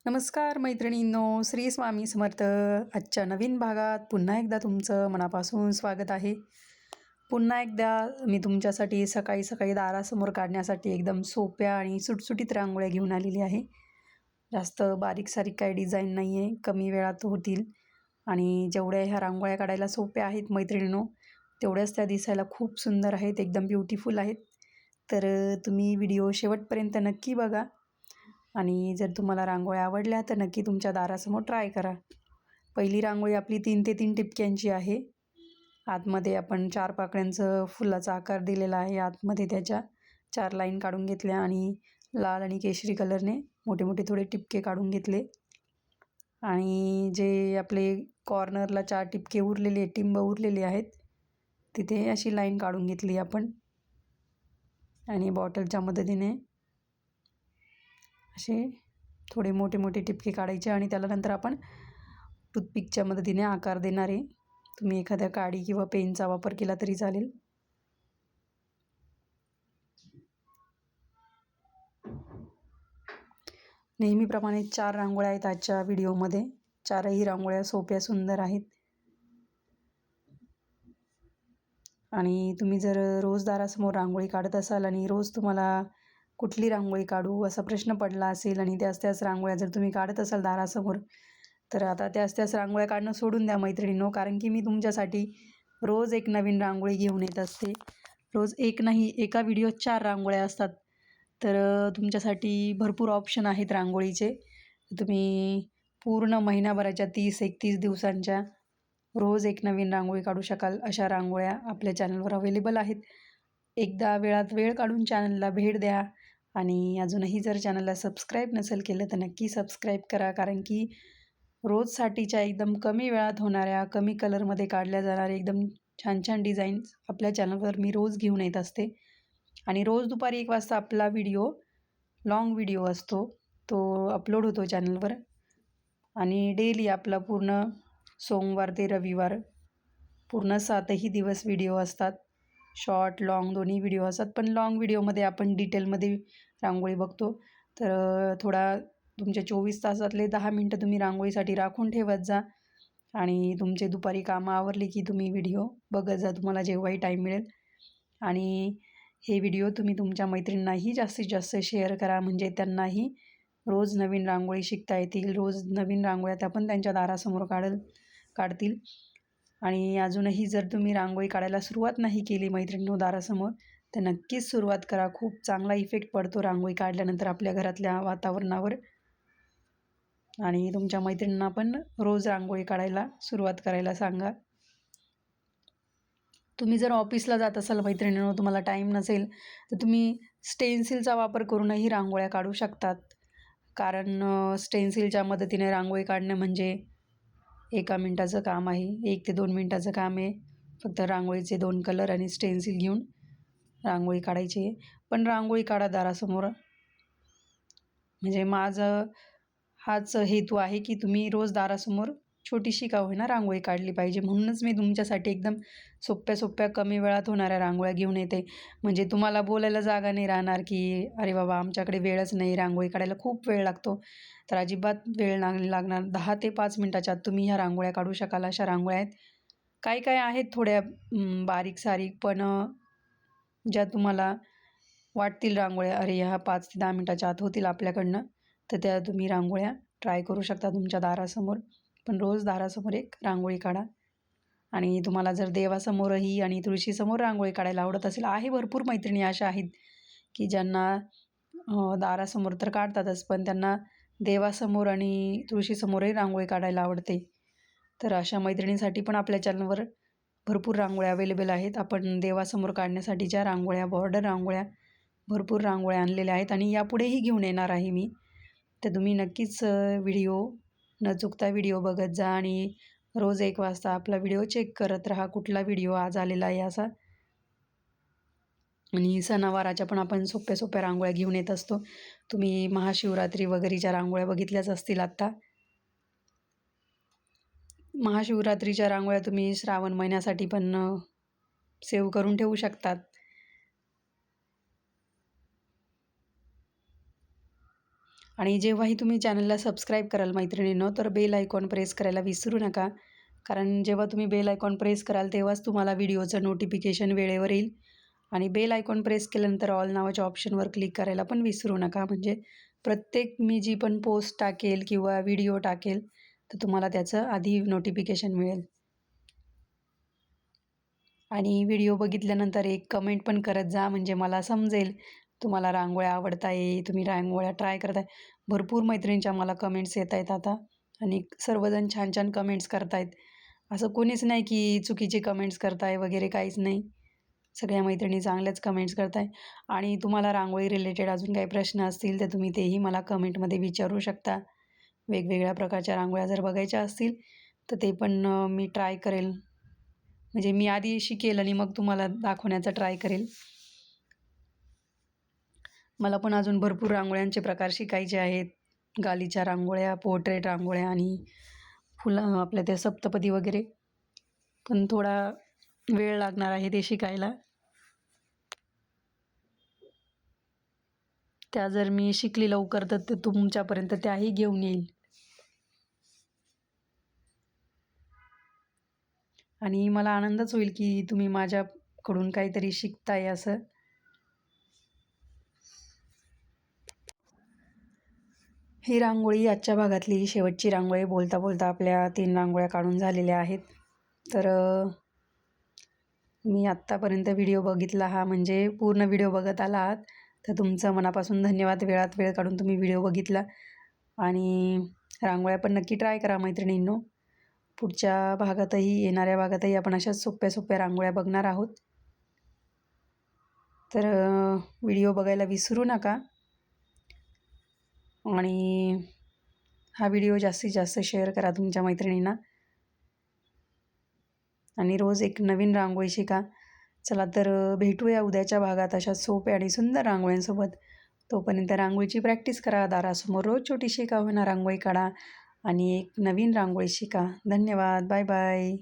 नमस्कार मैत्रिणींनो, श्री स्वामी समर्थ. आजच्या नवीन भागात पुन्हा एकदा तुमचं मनापासून स्वागत आहे. पुन्हा एकदा मी तुमच्यासाठी सकाळी सकाळी दारासमोर काढण्यासाठी एकदम सोप्या आणि सुटसुटीत रांगोळ्या घेऊन आलेली आहे. जास्त बारीक सारीक काही डिझाईन नाही आहे, कमी वेळात होतील आणि जेवढ्या ह्या रांगोळ्या काढायला सोप्या आहेत मैत्रिणींनो, तेवढ्याच त्या दिसायला खूप सुंदर आहेत, एकदम ब्युटिफुल आहेत. तर तुम्ही व्हिडिओ शेवटपर्यंत नक्की बघा आणि जर तुम्हाला रांगोळ्या आवडल्या तर नक्की तुमच्या दारासमोर ट्राय करा. पहिली रांगोळी आपली 3 ते 3 टिपक्यांची आहे. आतमध्ये आपण 4 पाकळ्यांचं फुलाचा आकार दिलेला आहे. आतमध्ये त्याच्या 4 लाईन काढून घेतल्या आणि लाल आणि केशरी कलरने मोठे मोठे थोडे टिपके काढून घेतले आणि जे आपले कॉर्नरला 4 टिपके उरलेले टिंब उरलेले आहेत तिथे अशी लाईन काढून घेतली आपण आणि बॉटलच्या मदतीने असे थोडे मोठे मोठे टिपके काढायचे आणि त्याला नंतर आपण टूथपिकच्या मदतीने आकार देणार आहे. तुम्ही एखाद्या काडी किंवा पेनचा वापर केला तरी चालेल. नेहमीप्रमाणे 4 रांगोळ्या आहेत आजच्या व्हिडिओमध्ये. 4ही रांगोळ्या सोप्या सुंदर आहेत आणि तुम्ही जर रोज दारासमोर रांगोळी काढत असाल आणि रोज तुम्हाला कुठली रांगोळी काढू असा प्रश्न पडला असेल आणि त्याच रांगोळ्या जर तुम्ही काढत असाल दारासमोर, तर आता त्याच रांगोळ्या काढणं सोडून द्या मैत्रिणींनो, कारण की मी तुमच्यासाठी रोज एक नवीन रांगोळी घेऊन येत असते. रोज एक नाही, एका व्हिडिओत 4 रांगोळ्या असतात. तर तुमच्यासाठी भरपूर ऑप्शन आहेत रांगोळीचे. तुम्ही पूर्ण महिनाभराच्या 30-31 दिवसांच्या रोज एक नवीन रांगोळी काढू शकाल अशा रांगोळ्या आपल्या चॅनलवर अवेलेबल आहेत. एकदा वेळात वेळ काढून चॅनलला भेट द्या आणि अजूनही जर चॅनलला सबस्क्राईब नसेल केलं तर नक्की सबस्क्राईब करा, कारण की रोजसाठीच्या एकदम कमी वेळात होणाऱ्या, कमी कलरमध्ये काढल्या जाणाऱ्या एकदम छान छान डिझाईन्स आपल्या चॅनलवर मी रोज घेऊन येत असते. आणि रोज दुपारी 1 वाजता आपला लॉंग व्हिडिओ असतो, तो अपलोड होतो चॅनलवर आणि डेली आपला पूर्ण सोमवार ते रविवार पूर्ण 7ही दिवस व्हिडिओ असतात. शॉर्ट लॉंग दोन्ही व्हिडिओ असतात, पण लॉंग व्हिडिओमध्ये आपण डिटेलमध्ये रांगोळी बघतो. तर थोडा तुमच्या 24 तासातले 10 मिनटं तुम्ही रांगोळीसाठी राखून ठेवत जा आणि तुमचे दुपारी कामं आवरली की तुम्ही व्हिडिओ बघत जा, तुम्हाला जेव्हाही टाईम मिळेल. आणि हे व्हिडिओ तुम्ही तुमच्या मैत्रिणींनाही जास्तीत जास्त शेअर करा, म्हणजे त्यांनाही रोज नवीन रांगोळी शिकता येतील, रोज नवीन रांगोळ्या त्या पण त्यांच्या दारासमोर काढतील. आणि अजूनही जर तुम्ही रांगोळी काढायला सुरुवात नाही केली मैत्रिणींनो दारासमोर, तर नक्कीच सुरुवात करा. खूप चांगला इफेक्ट पडतो रांगोळी काढल्यानंतर आपल्या घरातल्या वातावरणावर. आणि तुमच्या मैत्रिणींना पण रोज रांगोळी काढायला सुरुवात करायला सांगा. तुम्ही जर ऑफिसला जात असाल मैत्रिणींनो, तुम्हाला टाईम नसेल तर तुम्ही स्टेन्सिलचा वापर करूनही रांगोळ्या काढू शकतात, कारण स्टेन्सिलच्या मदतीने रांगोळी काढणं म्हणजे 1 मिनिटाचं काम आहे, 1 ते 2 मिनिटाचं काम आहे. फक्त रांगोळीचे 2 कलर आणि स्टेन्सिल घेऊन रांगोळी काढायची आहे. पण रांगोळी काढा दारासमोर, म्हणजे माझं हाच हेतू आहे की तुम्ही रोज दारासमोर छोटीशी का होईना रांगोळी काढली पाहिजे. म्हणूनच मी तुमच्यासाठी एकदम सोप्या सोप्या कमी वेळात होणाऱ्या रांगोळ्या घेऊन येते. म्हणजे तुम्हाला बोलायला जागा नाही राहणार की अरे बाबा आमच्याकडे वेळच नाही, रांगोळी काढायला खूप वेळ लागतो. तर अजिबात वेळ लागणार. 10 ते 5 मिनटाच्या आत तुम्ही ह्या रांगोळ्या काढू शकाल अशा रांगोळ्या आहेत. काही काही आहेत थोड्या बारीक सारीक, पण ज्या तुम्हाला वाटतील रांगोळ्या अरे ह्या 5 ते 10 मिनटाच्या आत होतील आपल्याकडनं, तर त्या तुम्ही रांगोळ्या ट्राय करू शकता तुमच्या दारासमोर. पण रोज दारासमोर एक रांगोळी काढा. आणि तुम्हाला जर देवासमोरही आणि तुळशीसमोर रांगोळी काढायला आवडत असेल, आहे भरपूर मैत्रिणी अशा आहेत की ज्यांना दारासमोर तर काढतातच, पण त्यांना देवासमोर आणि तुळशीसमोरही रांगोळी काढायला आवडते. तर अशा मैत्रिणींसाठी पण आपल्या चॅनलवर भरपूर रांगोळ्या अवेलेबल आहेत. आपण देवासमोर काढण्यासाठीच्या रांगोळ्या, बॉर्डर रांगोळ्या, भरपूर रांगोळ्या आणलेल्या आहेत आणि यापुढेही घेऊन येणार आहे मी. तर तुम्ही नक्कीच व्हिडिओ न चुकता व्हिडिओ बघत जा आणि रोज 1 वाजता आपला व्हिडिओ चेक करत राहा कुठला व्हिडिओ आज आलेला आहे असा. आणि सणावाराच्या पण आपण सोप्या सोप्या रांगोळ्या घेऊन येत असतो. तुम्ही महाशिवरात्री वगैरेच्या रांगोळ्या बघितल्याच असतील आत्ता. महाशिवरात्रीच्या रांगोळ्या तुम्ही श्रावण महिन्यासाठी पण सेव्ह करून ठेवू शकतात. आणि जेव्हाही तुम्ही चॅनलला सबस्क्राईब कराल मैत्रिणींनो, तर बेल आयकॉन प्रेस करायला विसरू नका. कारण जेव्हा तुम्ही बेल आयकॉन प्रेस कराल तेव्हाच तुम्हाला व्हिडिओचं नोटिफिकेशन वेळेवर येईल. आणि बेल आयकॉन प्रेस केल्यानंतर ऑल नावाच्या ऑप्शनवर क्लिक करायला पण विसरू नका. म्हणजे प्रत्येक मी जी पण पोस्ट टाकेल किंवा व्हिडिओ टाकेल, तर तुम्हाला त्याचं आधी नोटिफिकेशन मिळेल. आणि व्हिडिओ बघितल्यानंतर एक कमेंट पण करत जा, म्हणजे मला समजेल तुम्हाला रांगोळ्या आवडत आहे, तुम्ही रांगोळ्या ट्राय करत आहे. भरपूर मैत्रिणींच्या मला कमेंट्स येत आहेत आता आणि सर्वजण छान छान कमेंट्स करत आहेत. असं कोणीच नाही की चुकीचे कमेंट्स करताय वगैरे, काहीच नाही. सगळ्या मैत्रिणी चांगल्याच कमेंट्स करताय. आणि तुम्हाला रांगोळी रिलेटेड अजून काही प्रश्न असतील तर तुम्ही तेही मला कमेंटमध्ये विचारू शकता. वेगवेगळ्या प्रकारच्या रांगोळ्या जर बघायच्या असतील तर ते पण मी ट्राय करेल. म्हणजे मी आधी शिकेल आणि मग तुम्हाला दाखवण्याचा ट्राय करेल. मला पण अजून भरपूर रांगोळ्यांचे प्रकार शिकायचे आहेत. गालीच्या रांगोळ्या, पोर्ट्रेट रांगोळ्या आणि फुलं आपल्या त्या सप्तपदी वगैरे. पण थोडा वेळ लागणार आहे ते शिकायला. त्या जर मी शिकली लवकर तर ते तुमच्यापर्यंत त्याही घेऊन येईल. आणि मला आनंदच होईल की तुम्ही माझ्याकडून काहीतरी शिकताय असं. ही रांगोळी आजच्या भागातली शेवटची रांगोळी. बोलता बोलता आपल्या 3 रांगोळ्या काढून झालेल्या आहेत. तर मी आत्तापर्यंत व्हिडिओ बघितला हा, म्हणजे पूर्ण व्हिडिओ बघत आला आहात, तर तुमचं मनापासून धन्यवाद. वेळात वेळ काढून तुम्ही व्हिडिओ बघितला. आणि रांगोळ्या पण नक्की ट्राय करा मैत्रिणींनो. पुढच्या भागातही, येणाऱ्या भागातही आपण अशाच सोप्या सोप्या रांगोळ्या बघणार आहोत. तर व्हिडिओ बघायला विसरू नका. आणि हा व्हिडिओ जास्तीत जास्त शेअर करा तुमच्या मैत्रिणींना. आणि रोज एक नवीन रांगोळी शिका. चला तर भेटूया उद्याच्या भागात अशा सोप्या आणि सुंदर रांगोळ्यांसोबत. तोपर्यंत रांगोळीची प्रॅक्टिस करा. दारासमोर रोज छोटीशी का होईना रांगोळी काढा आणि एक नवीन रांगोळी शिका. धन्यवाद. Bye bye.